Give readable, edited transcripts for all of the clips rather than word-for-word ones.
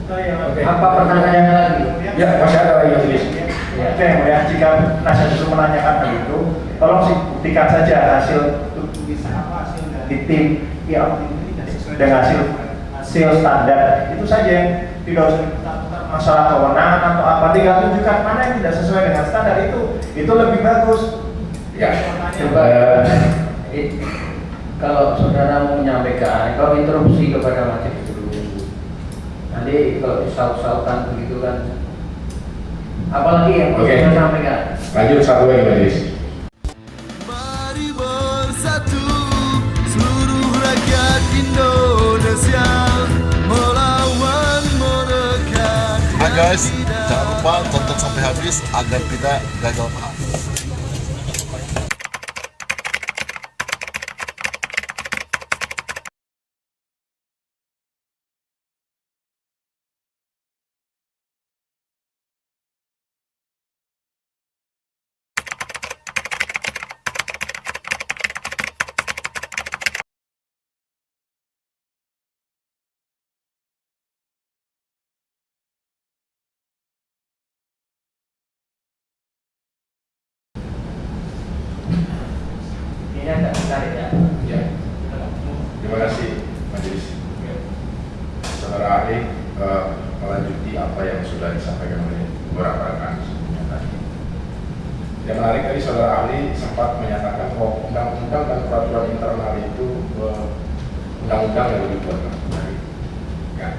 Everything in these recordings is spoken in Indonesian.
Oke. Apa pertanyaannya lagi? Ya, masih ada lagi Majelis. Ya. Oke, ya, jika penasihat itu menanyakan hal itu, tolong buktikan saja hasil di tim ya, dengan hasil standar itu saja, tidak usah masalah kewenangan atau apa, tinggal tunjukkan mana yang tidak sesuai dengan standar itu lebih bagus. Ya, coba kalau saudara mau menyampaikan, kalau interupsi kepada majelis dulu. Nanti kalau disaut-sautan begitu kan, apalagi yang mau saya sampaikan. Lanjut satu lagi Majelis. Mari bersatu seluruh rakyat Indonesia melawan mereka. Nah guys, jangan lupa tonton sampai habis agar tidak gagal paham. Ini agak menarik ya. Ya. Terima kasih Majelis. Saudara ahli melanjuti apa yang sudah disampaikan oleh beberapa rekan sebelumnya tadi. Yang menarik tadi saudara ahli sempat menyatakan bahwa undang-undang dan peraturan internal itu undang-undang yang dibuat. Ya.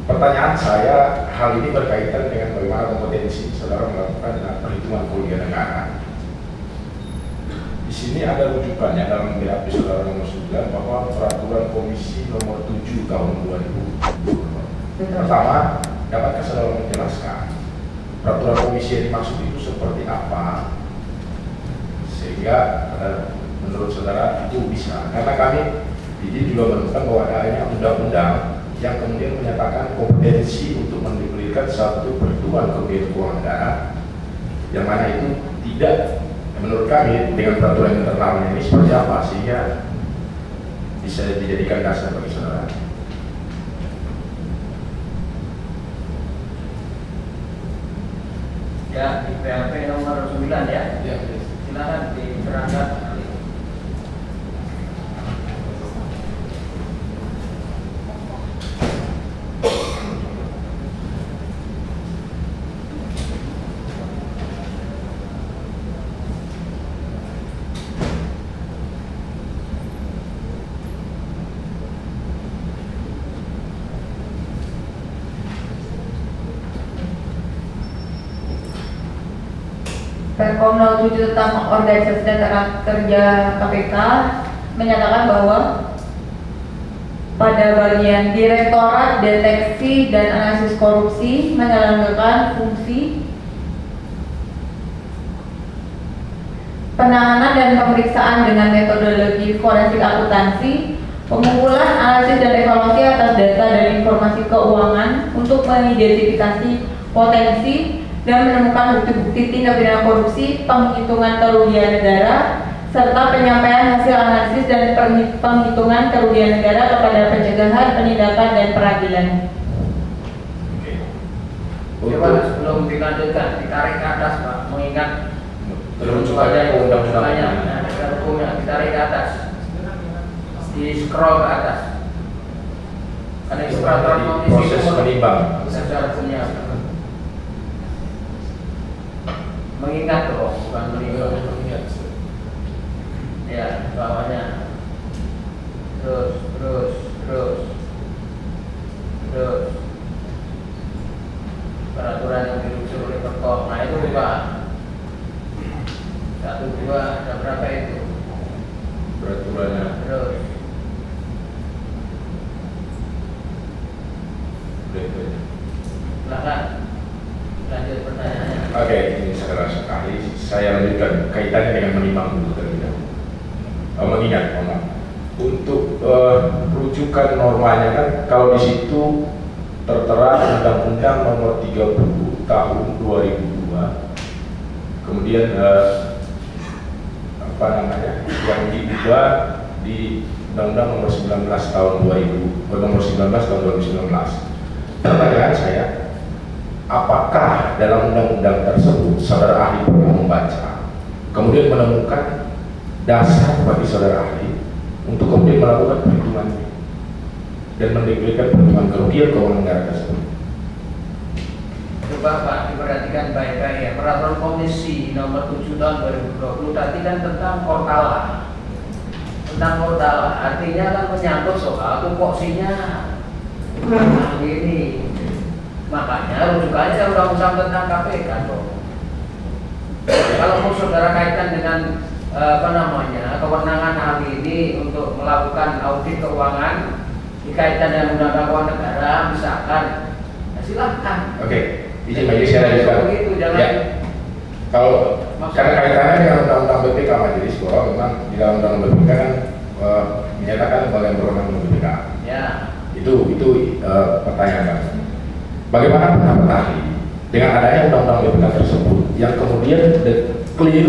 Pertanyaan saya, hal ini berkaitan dengan bagaimana kompetensi saudara melakukan dengan perhitungan kerugian negara. Di sini ada rujukannya dalam BAP saudara nomor 9 bahwa peraturan komisi nomor 7 tahun 2020. Pertama, dapatkah saudara menjelaskan peraturan komisi yang dimaksud itu seperti apa, sehingga menurut saudara itu bisa, karena kami ini juga menemukan bahwa adanya undang-undang yang kemudian menyatakan kompetensi untuk mendirikan satu perhitungan kerugian keuangan negara, yang mana itu tidak, menurut kami dengan peraturan internalnya ini seperti apa sehingga bisa dijadikan dasar bagi saudara. Ya, di BAP nomor 9 ya. Ya. Silakan diterangkan. Perkom 07 tentang organisasi dan tata kerja KPK menyatakan bahwa pada bagian Direktorat Deteksi dan Analisis Korupsi menjalankan fungsi penanganan dan pemeriksaan dengan metodologi forensik akuntansi, pengumpulan, analisis dan evaluasi atas data dan informasi keuangan untuk mengidentifikasi potensi dan menemukan bukti-bukti tindak pidana korupsi, penghitungan kerugian negara, serta penyampaian hasil analisis dan penghitungan kerugian negara kepada pencegahan, penindakan, dan peradilan. Coba sebelum dilanjutkan, ditarik ke atas Pak, mengingat Terus ada undang-undang ada hukumnya, ditarik ke atas, di scroll ke atas. Karena itu peraturan komisi proses menimbang. secara punya. Mengingat dong, bukan menimbang. Ya, bawahnya. Terus. Peraturan yang dirujuk oleh Perkom. Nah itu Pak. 1, 2, ada berapa itu? Peraturannya. Terus. Silakan. Lanjut pertanyaannya. Oke, ini saudara sekali saya lanjutkan kaitannya dengan menimbang dulu terlebih dahulu. Mengingat, untuk rujukan normanya kan kalau di situ tertera Undang-Undang Nomor 30 Tahun 2002, kemudian yang diubah di Undang-Undang Nomor 19 Tahun 2019. Pertanyaan saya, apakah dalam undang-undang tersebut saudara ahli pernah membaca, kemudian menemukan dasar bagi saudara ahli untuk kemudian melakukan perhitungan dan mendeklarasikan perhitungan kerugian keuangan negara tersebut? Coba Pak diperhatikan baik-baik ya, peraturan komisi nomor 7 tahun 2020 tadi kan tentang portalah. Tentang portalah, artinya kan menyangkut soal tupoksinya ini. Makanya rujukannya undang-undang tentang KPK dong. Kalau mau saudara kaitkan dengan kewenangan ahli ini untuk melakukan audit keuangan dikaitkan dengan undang-undang keuangan negara, misalkan, ya silahkan. Oke, izin majelis saya lanjutkan. Begitu, jangan. Ya. Kalau karena kaitannya dengan undang-undang BPK majelis, bahwa memang di dalam undang-undang BPK kan menyatakan bagian berwenang BPK. Ya. Itu pertanyaan. Bagaimana pendapat ahli dengan adanya undang-undang BPK tersebut yang kemudian clear,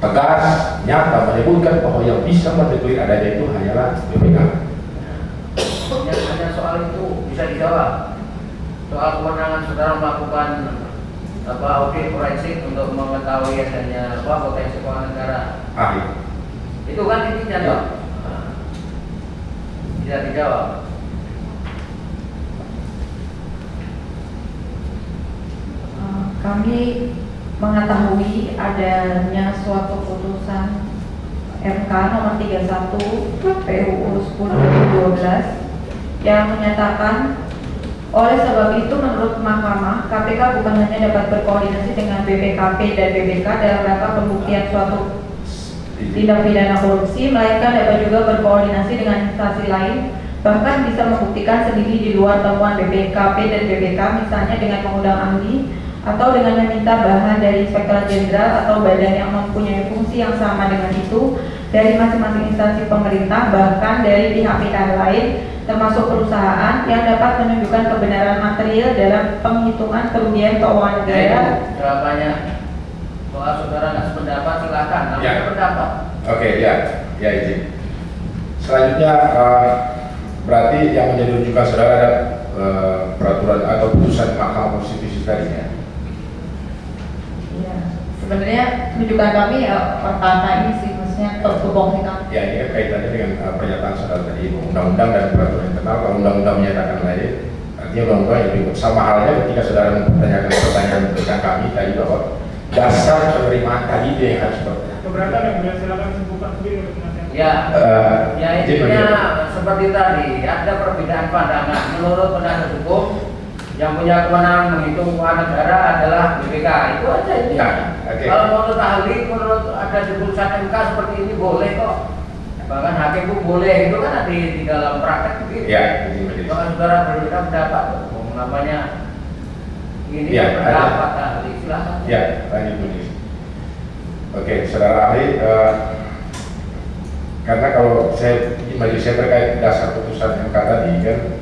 tegas, nyata menyebutkan bahwa yang bisa mendeklir adanya itu hanyalah BPK. Hanya soal itu bisa dijawab. Soal kewenangan saudara melakukan audit forensik untuk mengetahui adanya potensi keuangan negara. Ahli. Itu kan intinya dong. Bisa dijawab. Kami mengetahui adanya suatu putusan MK nomor 31 PUU 10/2012 yang menyatakan oleh sebab itu menurut Mahkamah, KPK bukan hanya dapat berkoordinasi dengan BPKP dan BPK dalam rangka pembuktian suatu tindak pidana korupsi, melainkan dapat juga berkoordinasi dengan instansi lain, bahkan bisa membuktikan sendiri di luar temuan BPKP dan BPK, misalnya dengan mengundang ahli atau dengan meminta bahan dari Inspektorat Jenderal atau badan yang mempunyai fungsi yang sama dengan itu dari masing-masing instansi pemerintah, bahkan dari pihak-pihak lain termasuk perusahaan yang dapat menunjukkan kebenaran material dalam penghitungan kerugian keuangan negara. Jawabannya, soal saudara nggak sependapat silakan, namanya pendapat. Oke, ya izin. Selanjutnya berarti yang menjadi rujukan saudara ada peraturan atau putusan Mahkamah Konstitusi tadi ya? Iya, sebenarnya rujukan kami ya pertama ini sih, maksudnya terhubung dengan. Ya, ini kaitannya dengan pernyataan saudara tadi, undang-undang dan peraturan internal. Kalau undang-undang menyatakan lain, artinya undang-undang yang berikut. Sama halnya ketika saudara mempertanyakan pertanyaan tentang kami tadi bahwa dasar penerimaan tadi itu yang harus bertanya. Keberatan yang sudah silakan sebutkan sendiri oleh penasihat. Ya, ya intinya seperti tadi ada perbedaan pandangan. Menurut penasihat hukum yang punya kewenangan menghitung keuangan negara adalah BPK, itu aja itu. Ya, okay. Kalau menurut ahli, menurut ada di putusan MK seperti ini boleh kok. Bahkan hakim pun boleh, itu kan ada di dalam praktek begitu. Ya, ini kalau saudara berbeda pendapat, namanya ini ya, pendapat ahli, silahkan. Ya, lanjut majelis. Oke, saudara ahli, karena kalau majelis saya terkait dasar putusan MK tadi kan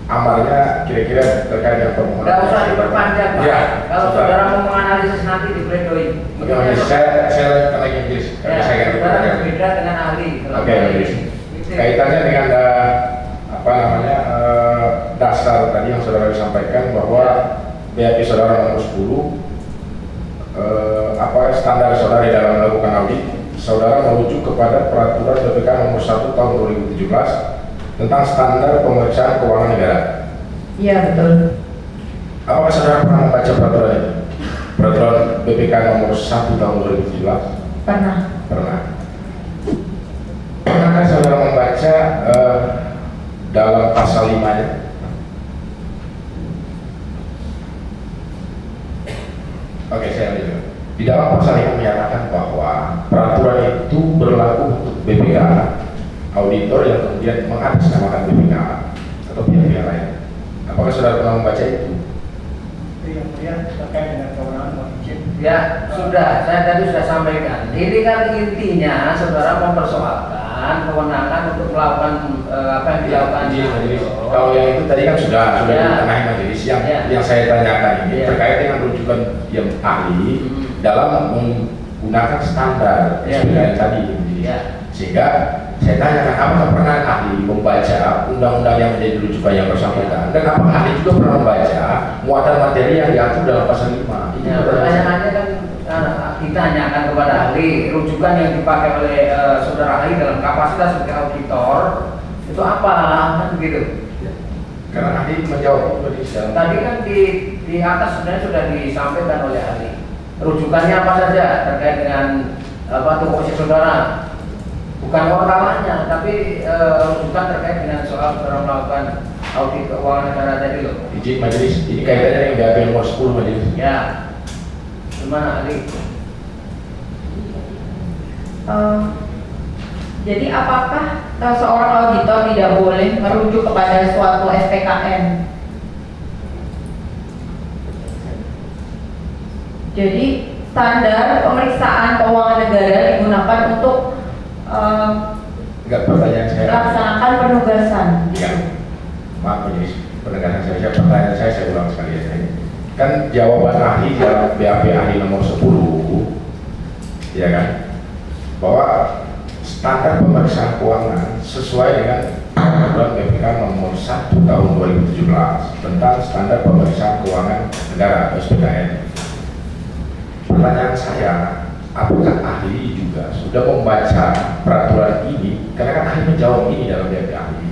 amarnya kira-kira terkait dengan permohonan. Tidak usah diperpanjang, Pak. Ya, kalau saudara mau menganalisis nanti di pledoi. Oke, majelis saya lanjutkan lagi majelis. Ya, saudara berbeda dengan ahli. Oke, majelis. Kaitannya dengan dasar tadi yang saudara sampaikan bahwa BAP saudara nomor 10 standar saudara di dalam melakukan audit, saudara merujuk kepada peraturan BPK nomor 1 tahun 2017 tentang standar pemeriksaan keuangan negara. Iya, betul. Apakah saudara pernah membaca peraturan itu? Peraturan BPK nomor 1 tahun 2017? Pernah. Pernahkah saudara membaca dalam pasal 5-nya? Oke, saya lanjutkan. Di dalam pasal 5 menyatakan bahwa peraturan itu berlaku untuk BPK, auditor yang kemudian mengatasnamakan BPK atau pihak-pihak lain. Apakah saudara pernah membaca itu? Yang kemudian terkait dengan kewenangan mohon izin. Ya, sudah, saya tadi sudah sampaikan. Ini kan intinya saudara mempersoalkan kewenangan untuk melakukan apa yang dilakukan. Majelis. Kalau yang itu tadi kan sudah ditengahi majelis. Yang saya tanyakan ini terkait dengan rujukan yang ahli dalam menggunakan standar SPKN tadi. Sehingga saya tanyakan apakah pernah ahli membaca undang-undang yang menjadi rujukan yang bersangkutan, dan apakah ahli juga pernah membaca muatan materi yang diatur dalam pasal 5. Ini Ya, pertanyaannya kan kita tanyakan kepada ahli, rujukan yang dipakai oleh saudara ahli dalam kapasitas sebagai auditor itu apa, kan begitu. karena ahli menjawab Tadi kan di atas sebenarnya sudah disampaikan oleh ahli. Rujukannya apa saja terkait dengan tupoksi saudara, bukan wartawannya, tapi rujukan terkait dengan soal saudara melakukan audit keuangan negara tadi loh. izin majelis, ini kaitannya dengan BAP nomor 10 majelis. Ya, gimana ahli? Jadi apakah seorang auditor tidak boleh merujuk kepada suatu SPKN? Jadi standar pemeriksaan keuangan negara digunakan untuk Enggak, pertanyaan saya. melaksanakan penugasan. Ya, maaf majelis, penegasan pertanyaan saya ulang sekali ya. Kan jawaban ahli dalam BAP ahli nomor 10, ya kan, bahwa standar pemeriksaan keuangan sesuai dengan peraturan BPK nomor 1 tahun 2017 tentang standar pemeriksaan keuangan negara atau SPKN. Pertanyaan saya, apakah ahli juga sudah membaca peraturan ini? Karena kan ahli menjawab ini dalam BAP ahli.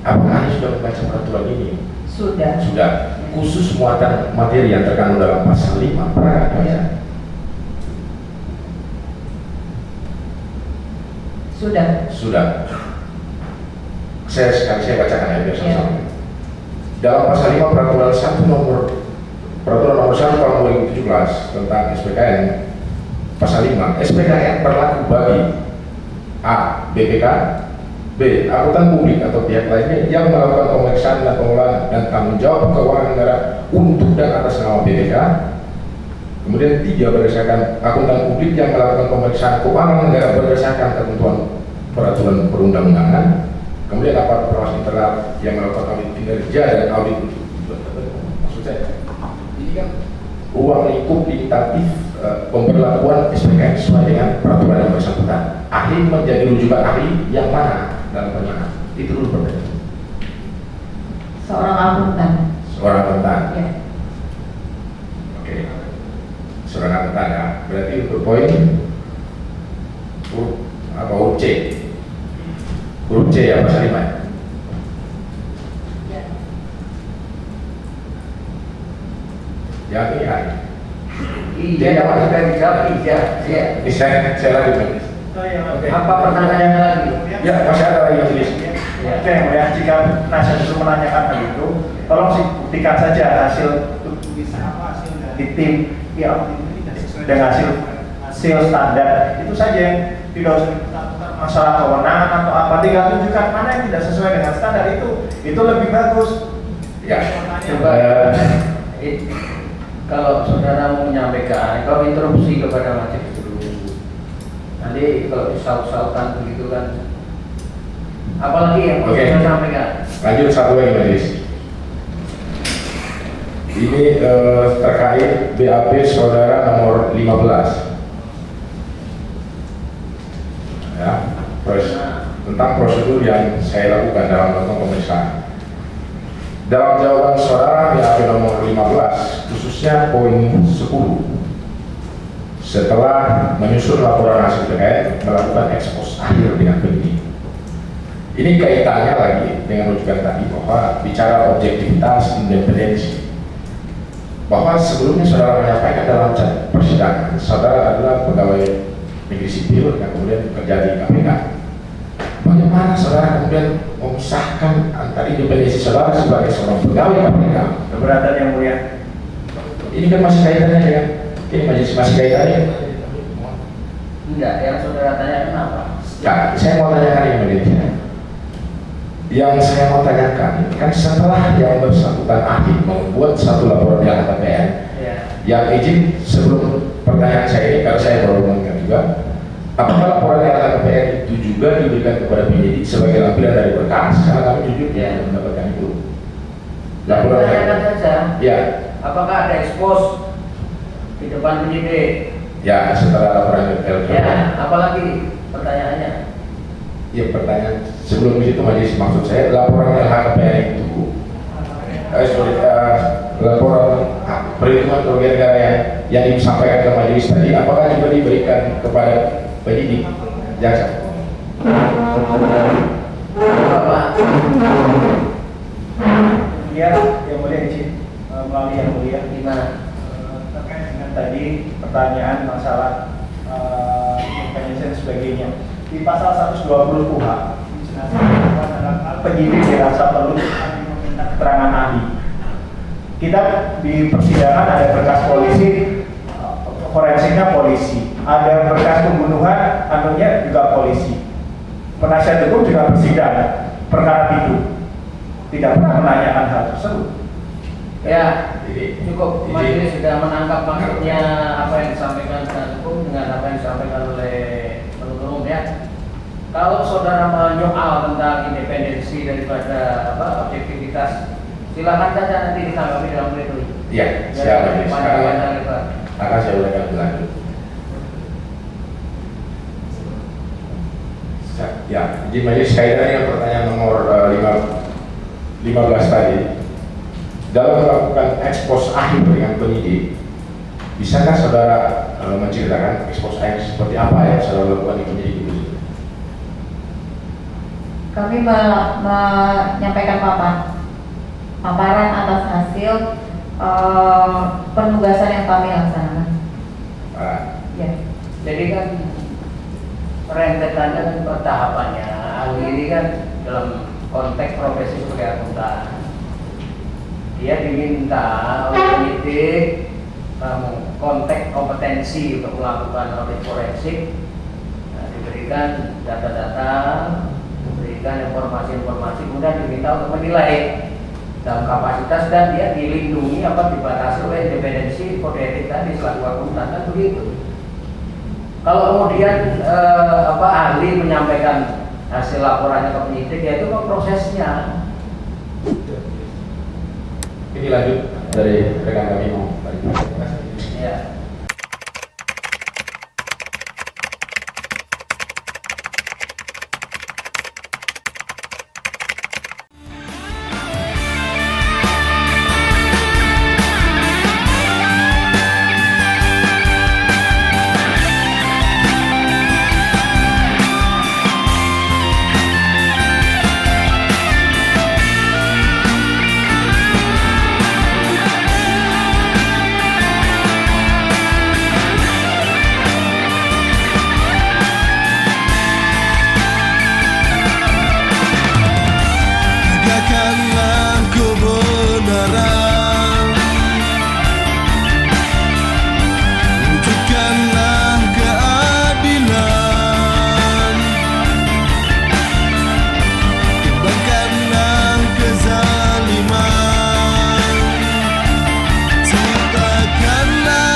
Apakah ahli sudah membaca peraturan ini? Sudah. Sudah. Khusus muatan materi yang terkandung dalam pasal 5, pernah nggak baca? Sudah. Sudah. Saya bacakan ya biar sama-sama. Dalam pasal 5 peraturan 1 nomor 1 tahun 2017 tentang SPKN, pasal 5, SPKN berlaku bagi A. BPK, B. Akuntan publik atau pihak lainnya yang melakukan pemeriksaan dan pengelolaan dan tanggung jawab keuangan negara untuk dan atas nama BPK. Kemudian 3, berdasarkan akuntan publik yang melakukan pemeriksaan keuangan negara berdasarkan ketentuan peraturan perundang-undangan. Kemudian aparat pengawas internal yang melakukan audit kinerja dan audit untuk tujuan tertentu. Maksud saya, ini kan ruang lingkup limitatif pemberlakuan SPKN sesuai dengan peraturan yang bersangkutan. Ahli menjadi rujukan ahli yang mana dalam pernyataan? Itu dulu pertanyaan. Seorang akuntan. Seorang akuntan. Ya. Oke. Seorang akuntan ya. Berarti untuk poin huruf C. Huruf C ya pasal 5. Ya, ini ahli. Iya, yang sudah dijawab iya. Saya lagi majelis. Apa pertanyaannya lagi? Ya, masih ada lagi majelis. Oke, ya, jika penasihat itu menanyakan hal itu, tolong buktikan saja hasil di tim ya, dengan hasil standar itu saja, yang tidak usah masalah kewenangan atau apa, tinggal tunjukkan mana yang tidak sesuai dengan standar itu lebih bagus. Ya, Coba kalau saudara mau menyampaikan, kalau interupsi kepada majelis dulu. Nanti kalau disaut-sautan begitu kan, apalagi yang mau saya sampaikan. lanjut satu lagi majelis. Ini terkait BAP saudara nomor 15. Ya, tentang prosedur yang saya lakukan dalam melakukan pemeriksaan. Dalam jawaban saudara BAP nomor 15, khususnya poin 10, setelah menyusun laporan hasil terkait melakukan ekspos akhir dengan penyidik. Ini kaitannya lagi dengan rujukan tadi bahwa bicara objektivitas, independensi, bahwa sebelumnya saudara menyampaikan dalam persidangan saudara adalah pegawai negeri sipil yang kemudian bekerja di KPK. Bagaimana saudara kemudian memisahkan antara independensi saudara sebagai seorang pegawai KPK? Keberatan yang mulia. Ini kan masih kaitannya dengan ini masih kaitannya. Enggak, yang saudara tanyakan apa? Ya, saya mau tanyakan ini majelis. Yang saya mau tanyakan kan setelah yang bersangkutan ahli membuat satu laporan di LHKPN, Ya. yang izin sebelum pertanyaan saya ini karena saya baru mengingat juga, apakah laporan LHKPN itu juga diberikan kepada penyidik sebagai lampiran dari berkas? Karena kami jujur Ya. mendapatkan itu. Laporan tanyakan saja. Ya, Apakah ada ekspos di depan penyidik? ya setelah laporan LHKPN. Ya, apalagi pertanyaannya. Ya pertanyaan sebelum itu majelis, maksud saya laporan LHKPN itu laporan perhitungan kerugian negara yang disampaikan ke majelis tadi, apakah juga diberikan kepada penyidik jaksa? Bapak. Ya, yang mulia izin melalui yang mulia Gimana? terkait dengan tadi pertanyaan masalah dan sebagainya. Di pasal 120 KUHP penyidik dirasa perlu meminta keterangan ahli. Kita di persidangan ada berkas polisi, forensiknya polisi, ada berkas pembunuhan, anunya juga polisi. Penasihat hukum juga bersidang perkara itu, tidak pernah menanyakan hal tersebut. Ya, cukup majelis sudah menangkap maksudnya apa yang disampaikan penasihat hukum dengan apa yang disampaikan oleh penuntut umum ya. Kalau saudara menyoal tentang independensi daripada objektivitas, silakan saja nanti ditanggapi dalam pledoi. Iya, siap. Akan saya uraikan lebih lanjut. Ya, izin majelis kaitan dengan pertanyaan nomor 15 tadi. Dalam melakukan ekspos akhir dengan penyidik, bisakah saudara menceritakan ekspos akhir seperti apa yang saudara lakukan di penyidik itu? Kami menyampaikan paparan atas hasil penugasan yang kami laksanakan. Ya. Jadi kan rentetannya dan tahapannya ahli ini kan dalam konteks profesi sebagai akuntan, dia diminta oleh penyidik konteks kompetensi untuk melakukan audit forensik, diberikan data-data, diberikan informasi-informasi, kemudian diminta untuk menilai dalam kapasitas dan dia dilindungi dibatasi oleh independensi kode etik tadi selaku akuntan, kan begitu. Kalau kemudian ahli menyampaikan hasil laporannya ke penyidik, ya itu prosesnya. Ini lanjut dari rekan kami mau. Ya. Tegakkanlah kebenaran, wujudkanlah keadilan, timbangkanlah kezaliman, ciptakanlah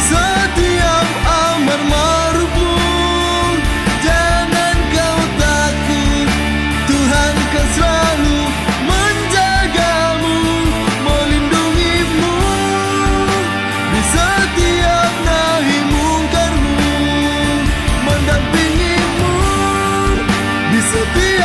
setiap amar ma'rufmu. Jangan kau takut, Tuhan kan selalu menjagamu, melindungimu di setiap nahi mungkarmu, mendampingimu di setiap